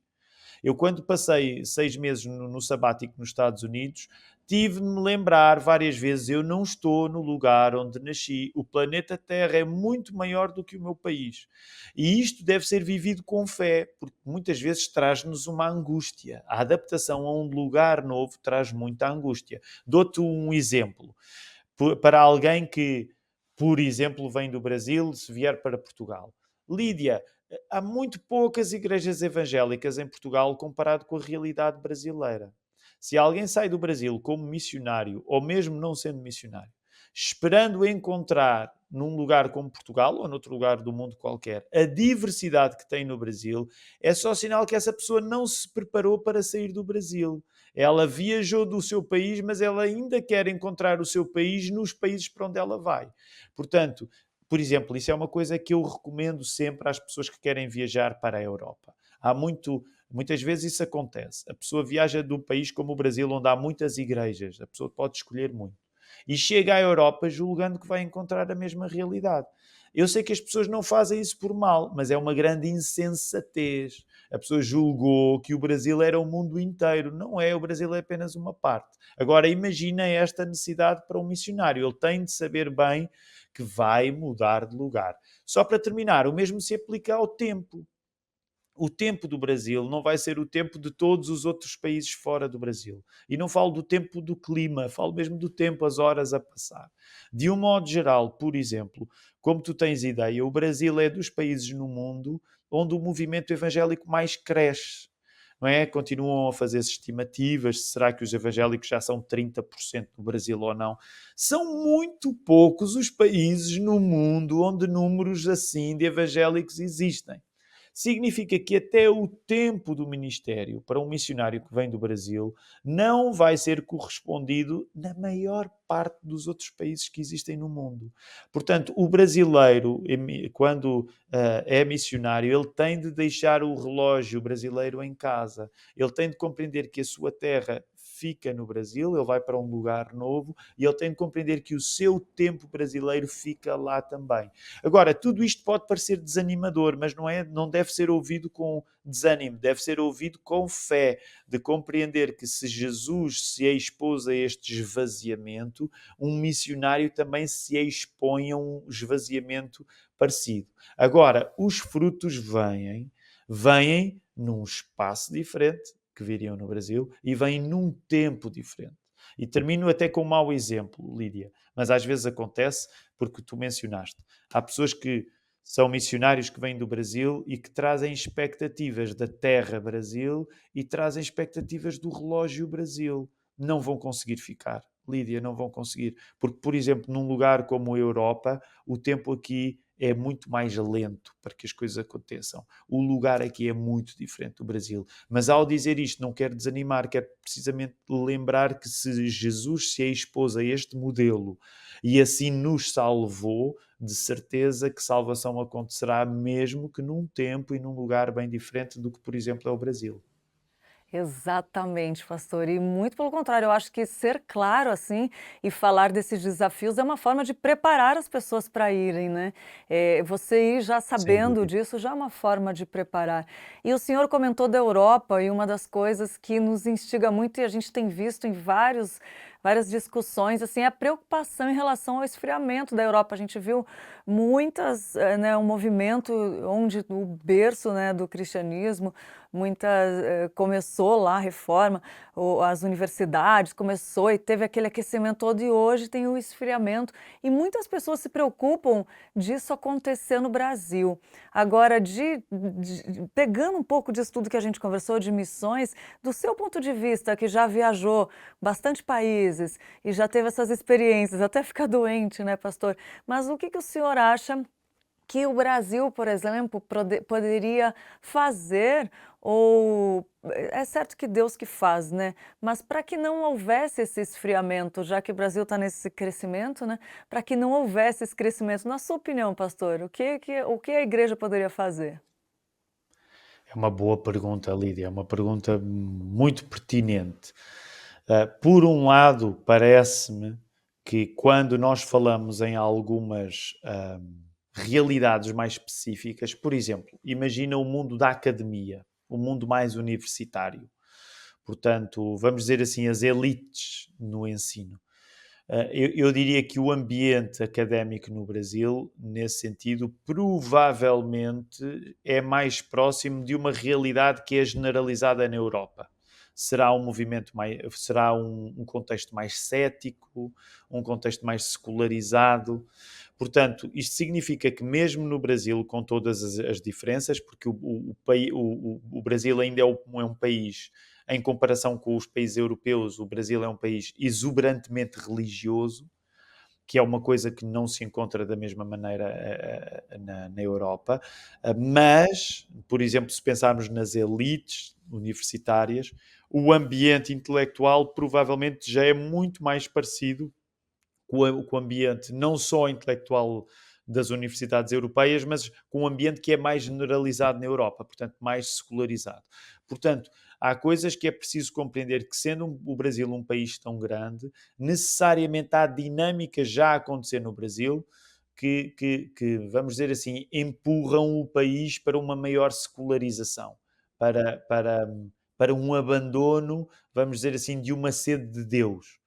Speaker 3: Eu, quando passei 6 meses no sabático nos Estados Unidos, tive de me lembrar várias vezes: eu não estou no lugar onde nasci. O planeta Terra é muito maior do que o meu país. E isto deve ser vivido com fé, porque muitas vezes traz-nos uma angústia. A adaptação a um lugar novo traz muita angústia. Dou-te um exemplo. Para alguém que, por exemplo, vem do Brasil, se vier para Portugal. Lídia, há muito poucas igrejas evangélicas em Portugal comparado com a realidade brasileira. Se alguém sai do Brasil como missionário, ou mesmo não sendo missionário, esperando encontrar num lugar como Portugal ou noutro lugar do mundo qualquer a diversidade que tem no Brasil, é só sinal que essa pessoa não se preparou para sair do Brasil. Ela viajou do seu país, mas ela ainda quer encontrar o seu país nos países para onde ela vai. Portanto, por exemplo, isso é uma coisa que eu recomendo sempre às pessoas que querem viajar para a Europa. Muitas vezes isso acontece. A pessoa viaja de um país como o Brasil, onde há muitas igrejas. A pessoa pode escolher muito. E chega à Europa julgando que vai encontrar a mesma realidade. Eu sei que as pessoas não fazem isso por mal, mas é uma grande insensatez. A pessoa julgou que o Brasil era o mundo inteiro. Não é, o Brasil é apenas uma parte. Agora, imagina esta necessidade para um missionário. Ele tem de saber bem que vai mudar de lugar. Só para terminar, o mesmo se aplica ao tempo. O tempo do Brasil não vai ser o tempo de todos os outros países fora do Brasil. E não falo do tempo do clima, falo mesmo do tempo, as horas a passar. De um modo geral, por exemplo, como tu tens ideia, o Brasil é dos países no mundo onde o movimento evangélico mais cresce. Não é? Continuam a fazer estimativas, será que os evangélicos já são 30% no Brasil ou não? São muito poucos os países no mundo onde números assim de evangélicos existem. Significa que até o tempo do ministério para um missionário que vem do Brasil não vai ser correspondido na maior parte dos outros países que existem no mundo. Portanto, o brasileiro, quando é missionário, ele tem de deixar o relógio brasileiro em casa. Ele tem de compreender que a sua terra fica no Brasil, ele vai para um lugar novo e ele tem de compreender que o seu tempo brasileiro fica lá também. Agora, tudo isto pode parecer desanimador, mas não deve ser ouvido com desânimo, deve ser ouvido com fé, de compreender que se Jesus se expôs a este esvaziamento, um missionário também se expõe a um esvaziamento parecido. Agora, os frutos vêm num espaço diferente, que viriam no Brasil, e vêm num tempo diferente. E termino até com um mau exemplo, Lídia, mas às vezes acontece porque tu mencionaste. Há pessoas que são missionários que vêm do Brasil e que trazem expectativas da terra Brasil e trazem expectativas do relógio Brasil. Não vão conseguir ficar. Lídia, não vão conseguir. Porque, por exemplo, num lugar como a Europa, o tempo aqui é muito mais lento para que as coisas aconteçam. O lugar aqui é muito diferente do Brasil. Mas ao dizer isto, não quero desanimar, quero precisamente lembrar que se Jesus se expôs a este modelo e assim nos salvou, de certeza que salvação acontecerá mesmo que num tempo e num lugar bem diferente do que, por exemplo, é o Brasil.
Speaker 1: Exatamente, pastor. E muito pelo contrário, eu acho que ser claro assim e falar desses desafios é uma forma de preparar as pessoas para irem, né? Você ir já
Speaker 3: Sem
Speaker 1: sabendo
Speaker 3: dúvida.
Speaker 1: disso já é uma forma de preparar. E o senhor comentou da Europa, e uma das coisas que nos instiga muito, e a gente tem visto em várias discussões, assim, é a preocupação em relação ao esfriamento da Europa. A gente viu muitas, né, um movimento onde o berço, né, do cristianismo, começou lá a reforma, as universidades começou e teve aquele aquecimento todo e hoje tem o esfriamento e muitas pessoas se preocupam disso acontecer no Brasil. Agora, pegando um pouco disso tudo que a gente conversou de missões, do seu ponto de vista, que já viajou bastante países e já teve essas experiências, até ficar doente, né, pastor? Mas o que que o senhor acha que o Brasil, por exemplo, poderia fazer, ou é certo que Deus que faz, né? Mas para que não houvesse esse esfriamento, já que o Brasil está nesse crescimento, né? Para que não houvesse esse crescimento, na sua opinião, pastor, o que a igreja poderia fazer?
Speaker 3: É uma boa pergunta, Lídia, é uma pergunta muito pertinente. Por um lado, parece-me que quando nós falamos em algumas realidades mais específicas, por exemplo, imagina o mundo da academia, o mundo mais universitário. Portanto, vamos dizer assim, as elites no ensino. Eu diria que o ambiente académico no Brasil, nesse sentido, provavelmente é mais próximo de uma realidade que é generalizada na Europa. Será um movimento mais, será um contexto mais cético, um contexto mais secularizado. Portanto, isto significa que mesmo no Brasil, com todas as diferenças, porque o Brasil ainda é um país, em comparação com os países europeus, o Brasil é um país exuberantemente religioso, que é uma coisa que não se encontra da mesma maneira na Europa. Mas, por exemplo, se pensarmos nas elites universitárias, o ambiente intelectual provavelmente já é muito mais parecido com o ambiente não só intelectual das universidades europeias, mas com um ambiente que é mais generalizado na Europa, portanto, mais secularizado. Portanto, há coisas que é preciso compreender que, sendo o Brasil um país tão grande, necessariamente há dinâmicas já a acontecer no Brasil que, vamos dizer assim, empurram o país para uma maior secularização, para, para, para um abandono, vamos dizer assim, de uma sede de Deus.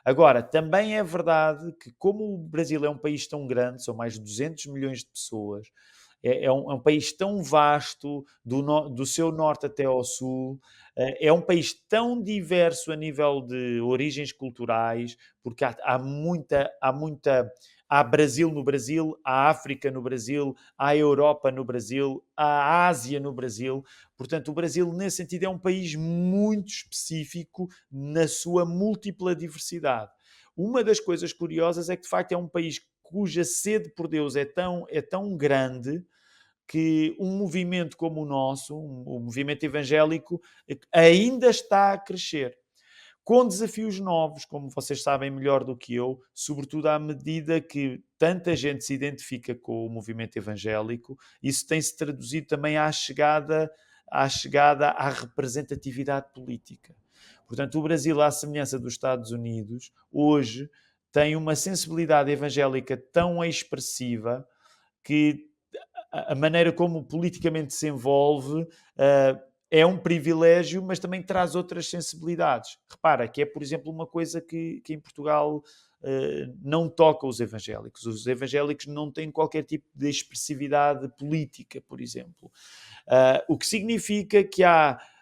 Speaker 3: Agora, também é verdade que, como o Brasil é um país tão grande, são mais de 200 milhões de pessoas, é um país tão vasto, do seu norte até ao sul, é um país tão diverso a nível de origens culturais, porque há Brasil no Brasil, há África no Brasil, há Europa no Brasil, há Ásia no Brasil. Portanto, o Brasil, nesse sentido, é um país muito específico na sua múltipla diversidade. Uma das coisas curiosas é que, de facto, é um país cuja sede por Deus é tão grande que um movimento como o nosso, o movimento evangélico, ainda está a crescer. Com desafios novos, como vocês sabem melhor do que eu, sobretudo à medida que tanta gente se identifica com o movimento evangélico, isso tem-se traduzido também à chegada à representatividade política. Portanto, o Brasil, à semelhança dos Estados Unidos, hoje tem uma sensibilidade evangélica tão expressiva que a maneira como politicamente se envolve é um privilégio, mas também traz outras sensibilidades. Repara que é, por exemplo, uma coisa que em Portugal não toca os evangélicos. Os evangélicos não têm qualquer tipo de expressividade política, por exemplo. O que significa que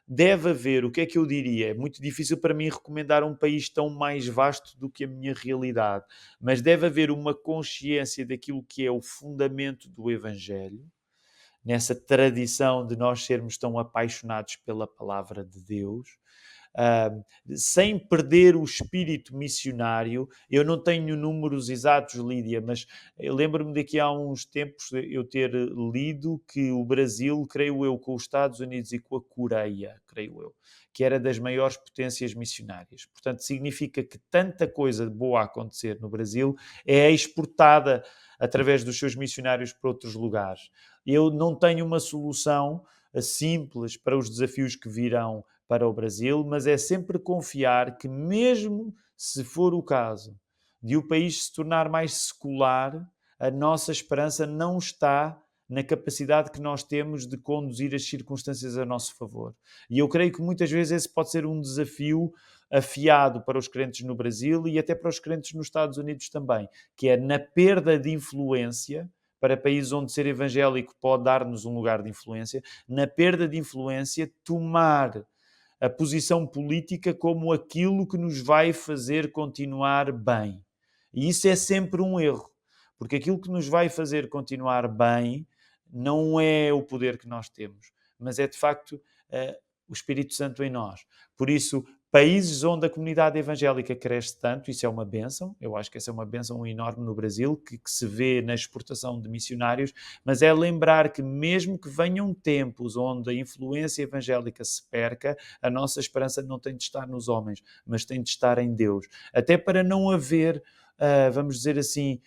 Speaker 3: deve haver, o que é que eu diria? É muito difícil para mim recomendar um país tão mais vasto do que a minha realidade, mas deve haver uma consciência daquilo que é o fundamento do Evangelho, nessa tradição de nós sermos tão apaixonados pela palavra de Deus, sem perder o espírito missionário. Eu não tenho números exatos, Lídia, mas eu lembro-me daqui há uns tempos eu ter lido que o Brasil, creio eu, com os Estados Unidos e com a Coreia, creio eu, que era das maiores potências missionárias. Portanto, significa que tanta coisa boa a acontecer no Brasil é exportada através dos seus missionários para outros lugares. Eu não tenho uma solução simples para os desafios que virão para o Brasil, mas é sempre confiar que, mesmo se for o caso de o país se tornar mais secular, a nossa esperança não está na capacidade que nós temos de conduzir as circunstâncias a nosso favor. E eu creio que muitas vezes esse pode ser um desafio afiado para os crentes no Brasil e até para os crentes nos Estados Unidos também, que é na perda de influência para países onde ser evangélico pode dar-nos um lugar de influência, na perda de influência, tomar a posição política como aquilo que nos vai fazer continuar bem. E isso é sempre um erro, porque aquilo que nos vai fazer continuar bem não é o poder que nós temos, mas é de facto o Espírito Santo em nós. Por isso, países onde a comunidade evangélica cresce tanto, isso é uma bênção, eu acho que essa é uma bênção enorme no Brasil, que se vê na exportação de missionários, mas é lembrar que mesmo que venham tempos onde a influência evangélica se perca, a nossa esperança não tem de estar nos homens, mas tem de estar em Deus. Até para não haver, vamos dizer assim,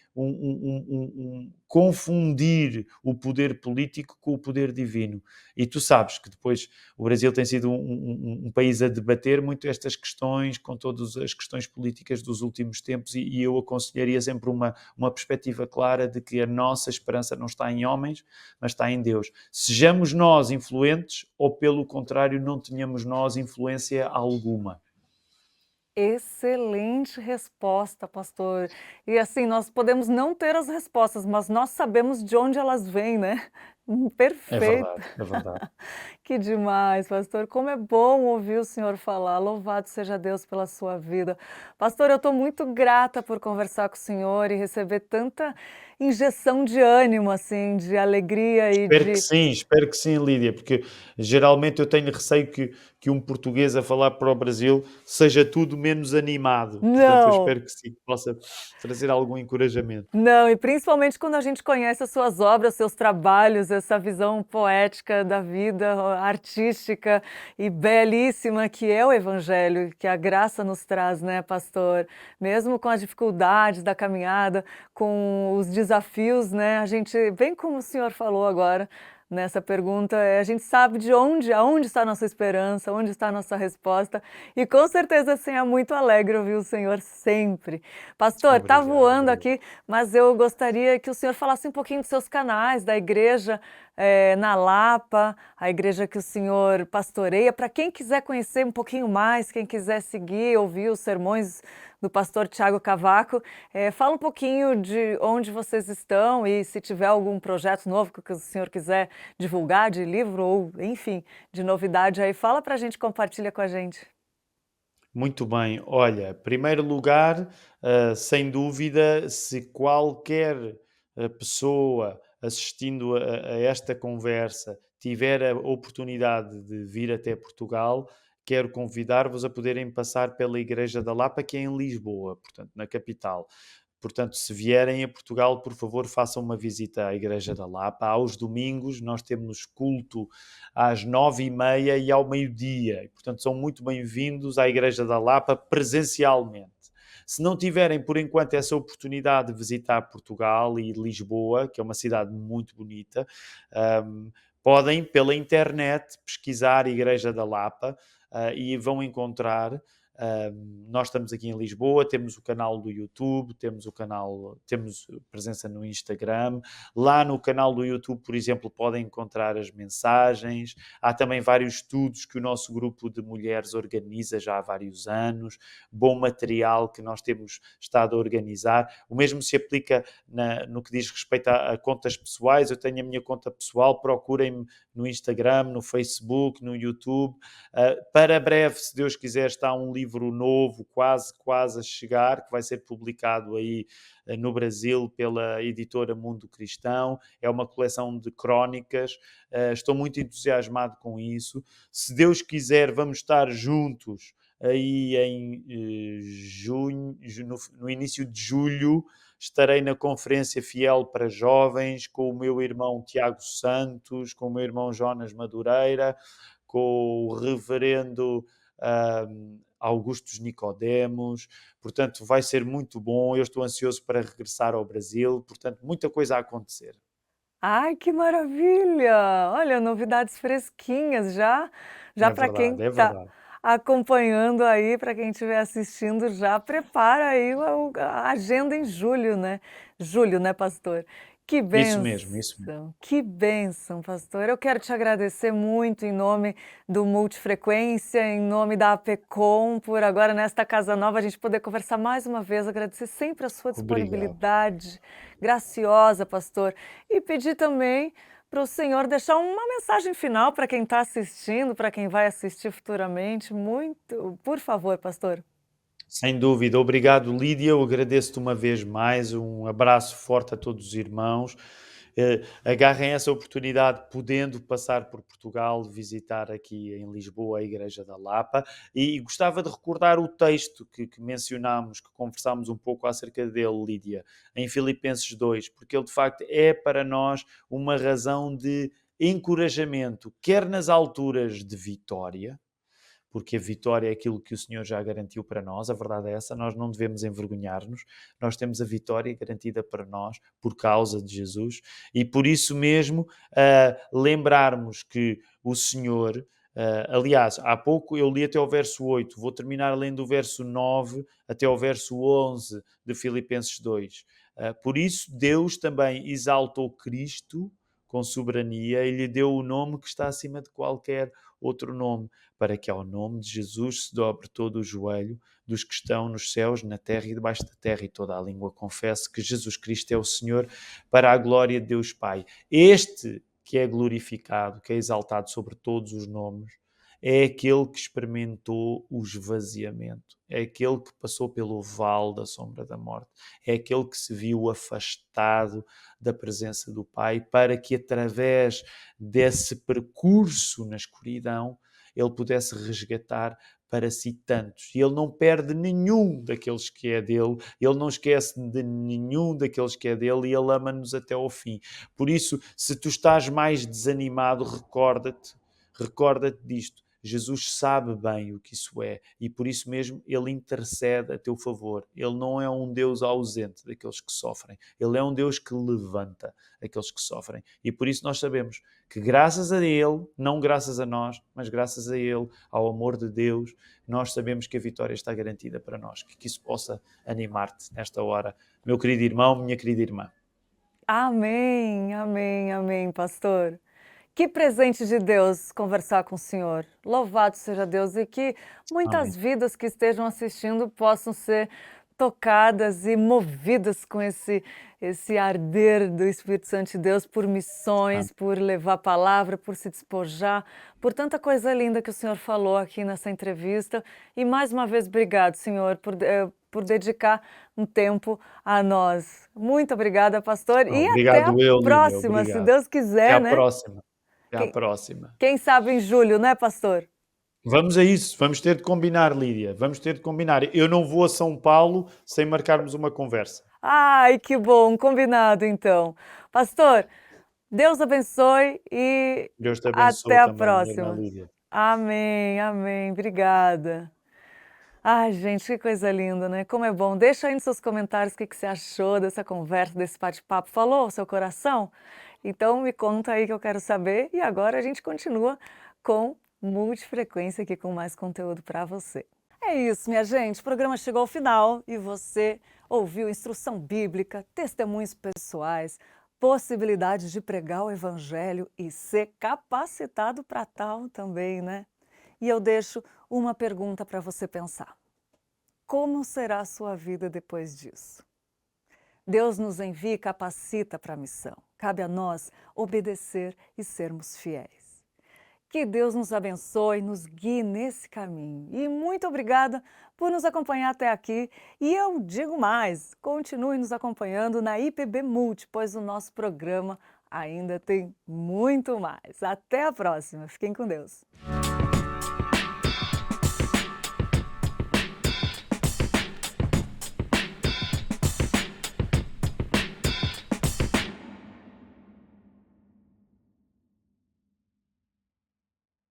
Speaker 3: confundir o poder político com o poder divino. E tu sabes que depois o Brasil tem sido um país a debater muito estas questões, com todas as questões políticas dos últimos tempos, e eu aconselharia sempre uma perspectiva clara de que a nossa esperança não está em homens, mas está em Deus. Sejamos nós influentes, ou pelo contrário, não tenhamos nós influência alguma.
Speaker 1: Excelente resposta, pastor. E assim, nós podemos não ter as respostas, mas nós sabemos de onde elas vêm, né?
Speaker 3: É
Speaker 1: Perfeito.
Speaker 3: verdade, é verdade.
Speaker 1: Que demais, pastor. Como é bom ouvir o senhor falar. Louvado seja Deus pela sua vida. Pastor, eu estou muito grata por conversar com o senhor e receber tanta injeção de ânimo, assim, de alegria e de...
Speaker 3: Espero que sim, Lídia, porque geralmente eu tenho receio que um português a falar para o Brasil seja tudo menos animado. Portanto, eu
Speaker 1: Não.
Speaker 3: espero que sim, que possa trazer algum encorajamento.
Speaker 1: Não, e principalmente quando a gente conhece as suas obras, seus trabalhos, essa visão poética da vida, artística e belíssima que é o Evangelho, que a graça nos traz, né, pastor? Mesmo com as dificuldades da caminhada, com os desafios, né, a gente, bem como o senhor falou agora, nessa pergunta, a gente sabe de aonde está a nossa esperança, onde está a nossa resposta, e com certeza assim é muito alegre ouvir o Senhor sempre. Pastor, está
Speaker 3: Obrigado,
Speaker 1: voando
Speaker 3: obrigado.
Speaker 1: aqui, mas eu gostaria que o senhor falasse um pouquinho dos seus canais, da igreja na Lapa, a igreja que o senhor pastoreia, para quem quiser conhecer um pouquinho mais, quem quiser seguir, ouvir os sermões do pastor Tiago Cavaco, fala um pouquinho de onde vocês estão e se tiver algum projeto novo que o senhor quiser divulgar, de livro ou, enfim, de novidade aí, fala para a gente, compartilha com a gente.
Speaker 3: Muito bem. Olha, primeiro lugar, sem dúvida, se qualquer pessoa assistindo a esta conversa tiver a oportunidade de vir até Portugal, quero convidar-vos a poderem passar pela Igreja da Lapa, que é em Lisboa, portanto, na capital. Portanto, se vierem a Portugal, por favor, façam uma visita à Igreja da Lapa. Aos domingos nós temos culto às 9h30 e ao meio-dia. E, portanto, são muito bem-vindos à Igreja da Lapa presencialmente. Se não tiverem, por enquanto, essa oportunidade de visitar Portugal e Lisboa, que é uma cidade muito bonita, podem, pela internet, pesquisar Igreja da Lapa e vão encontrar. Nós estamos aqui em Lisboa, temos o canal do YouTube, temos presença no Instagram. Lá no canal do YouTube, por exemplo, podem encontrar as mensagens. Há também vários estudos que o nosso grupo de mulheres organiza já há vários anos, bom material que nós temos estado a organizar. O mesmo se aplica no que diz respeito a contas pessoais. Eu tenho a minha conta pessoal, procurem-me no Instagram, no Facebook, no YouTube. Para breve, se Deus quiser, está um livro livro novo quase a chegar, que vai ser publicado aí no Brasil pela editora Mundo Cristão. É uma coleção de crónicas. Estou muito entusiasmado com isso. Se Deus quiser, vamos estar juntos aí em junho, no início de julho. Estarei na Conferência Fiel para Jovens com o meu irmão Tiago Santos, com o meu irmão Jonas Madureira, com o reverendo Augustos Nicodemos. Portanto, vai ser muito bom. Eu estou ansioso para regressar ao Brasil. Portanto, muita coisa a acontecer.
Speaker 1: Ai, que maravilha! Olha, novidades fresquinhas já
Speaker 3: É
Speaker 1: para quem
Speaker 3: verdade, é
Speaker 1: está
Speaker 3: verdade.
Speaker 1: acompanhando aí, para quem estiver assistindo, já prepara aí a agenda em julho, né? Julho, né, pastor? Que
Speaker 3: Isso mesmo, isso mesmo.
Speaker 1: que bênção, pastor. Eu quero te agradecer muito em nome do Multifrequência, em nome da APECOM, por agora nesta casa nova a gente poder conversar mais uma vez, agradecer sempre a sua
Speaker 3: Obrigado.
Speaker 1: disponibilidade graciosa, pastor, e pedir também para o senhor deixar uma mensagem final para quem está assistindo, para quem vai assistir futuramente. Muito, por favor, pastor.
Speaker 3: Sem dúvida. Obrigado, Lídia. Eu agradeço-te uma vez mais. Um abraço forte a todos os irmãos. Agarrem essa oportunidade, podendo passar por Portugal, visitar aqui em Lisboa a Igreja da Lapa. E gostava de recordar o texto que mencionámos, que conversámos um pouco acerca dele, Lídia, em Filipenses 2, porque ele de facto é para nós uma razão de encorajamento, quer nas alturas de vitória, porque a vitória é aquilo que o Senhor já garantiu para nós, a verdade é essa, nós não devemos envergonhar-nos, nós temos a vitória garantida para nós por causa de Jesus, e por isso mesmo lembrarmos que o Senhor, aliás, há pouco eu li até ao verso 8, vou terminar lendo o verso 9 até ao verso 11 de Filipenses 2. Por isso Deus também exaltou Cristo com soberania e lhe deu o nome que está acima de qualquer outro nome, para que ao nome de Jesus se dobre todo o joelho dos que estão nos céus, na terra e debaixo da terra, e toda a língua confesse que Jesus Cristo é o Senhor, para a glória de Deus Pai. Este que é glorificado, que é exaltado sobre todos os nomes, é aquele que experimentou o esvaziamento, é aquele que passou pelo vale da sombra da morte, é aquele que se viu afastado da presença do Pai, para que através desse percurso na escuridão ele pudesse resgatar para si tantos. E ele não perde nenhum daqueles que é dele, ele não esquece de nenhum daqueles que é dele, e ele ama-nos até ao fim. Por isso, se tu estás mais desanimado, recorda-te disto. Jesus sabe bem o que isso é, e por isso mesmo ele intercede a teu favor. Ele não é um Deus ausente daqueles que sofrem, ele é um Deus que levanta aqueles que sofrem. E por isso nós sabemos que graças a ele, não graças a nós, mas graças a ele, ao amor de Deus, nós sabemos que a vitória está garantida para nós. Que isso possa animar-te nesta hora, meu querido irmão, minha querida irmã.
Speaker 1: Amém, amém, amém, pastor. Que presente de Deus conversar com o senhor. Louvado seja Deus, e que muitas
Speaker 3: Amém.
Speaker 1: vidas que estejam assistindo possam ser tocadas e movidas com esse arder do Espírito Santo de Deus por
Speaker 3: Amém.
Speaker 1: missões, por levar a palavra, por se despojar, por tanta coisa linda que o senhor falou aqui nessa entrevista. E mais uma vez, obrigado, senhor, por dedicar um tempo a nós. Muito obrigada, pastor, e até a
Speaker 3: Obrigado eu, Lídia,
Speaker 1: próxima, se
Speaker 3: obrigado.
Speaker 1: Deus
Speaker 3: Até
Speaker 1: quiser,
Speaker 3: à
Speaker 1: né?
Speaker 3: próxima. Até à
Speaker 1: Quem,
Speaker 3: próxima.
Speaker 1: quem sabe em julho, né, pastor?
Speaker 3: Vamos a isso, vamos ter de combinar, Lídia, vamos ter de combinar. Eu não vou a São Paulo sem marcarmos uma conversa.
Speaker 1: Ai, que bom, combinado então. Pastor, Deus abençoe e
Speaker 3: Deus te
Speaker 1: até
Speaker 3: abençoe
Speaker 1: a
Speaker 3: também, minha irmã
Speaker 1: próxima.
Speaker 3: Lídia.
Speaker 1: Amém, amém, obrigada. Ai, gente, que coisa linda, né? Como é bom. Deixa aí nos seus comentários o que você achou dessa conversa, desse bate-papo. Falou o seu coração? Então me conta aí que eu quero saber. E agora a gente continua com Multifrequência aqui com mais conteúdo para você. É isso, minha gente. O programa chegou ao final e você ouviu instrução bíblica, testemunhos pessoais, possibilidades de pregar o evangelho e ser capacitado para tal também, né? E eu deixo uma pergunta para você pensar. Como será a sua vida depois disso? Deus nos envia e capacita para a missão. Cabe a nós obedecer e sermos fiéis. Que Deus nos abençoe, nos guie nesse caminho. E muito obrigada por nos acompanhar até aqui. E eu digo mais, continue nos acompanhando na IPB Multi, pois o nosso programa ainda tem muito mais. Até a próxima. Fiquem com Deus.